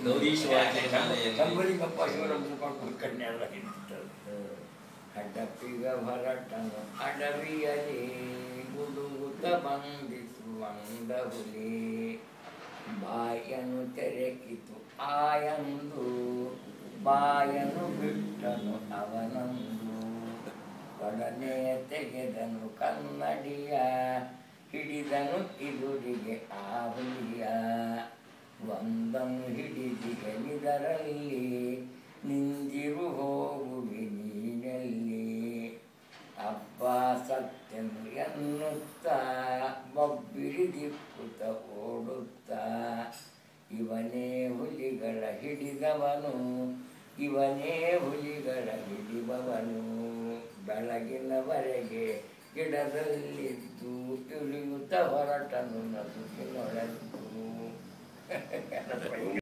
ಗೌರೀಶ್ವರ ಸಂಬಲಿಂಗಪ್ಪ ಶಿವರನ್ನು ಮಾಡ್ಕೊಂಡು ಕನ್ಯಾರ ಹಿಡಿತಾರೆ. ಅಡಪಿಗ ಭರಟನು ಅಡವಿಯಲಿ ಗುಡುಗುತ್ತ ಬಂದಿತು ಅಂದ ಹುಲಿ, ಬಾಯನು ತೆರೆಕಿತು ಆಯಂದು ಬಾಯನು ಬಿಟ್ಟನು ಅವನಂದು, ಒಡನೆ ತೆಗೆದನು ಕನ್ನಡಿಯ ಹಿಡಿದನು ಇದುರಿಗೆ ಆ ಹುಲಿಯ, ಒಂದನ್ನು ಹಿಡಿದಿಗೆ ನಿದರಲ್ಲಿ ನಿಂದಿರು ಹೋಗುವಿ ನೀನಲ್ಲಿ, ಅಬ್ಬ ಸತ್ಯನು ಎನ್ನುತ್ತಾ ಬೊಬ್ಬಿರಿ ದಿಕ್ಕುತ್ತ ಓಡುತ್ತಾ, ಇವನೇ ಹುಲಿಗಳ ಹಿಡಿದವನು ಇವನೇ ಹುಲಿಗಳ ಹಿಡಿಬವನು, ಬೆಳಗಿನವರೆಗೆ ಗಿಡದಲ್ಲಿದ್ದು ಇಳಿಯುತ್ತ ಹೊರಟನು ನಸುಕಿನೊಳದ್ದು.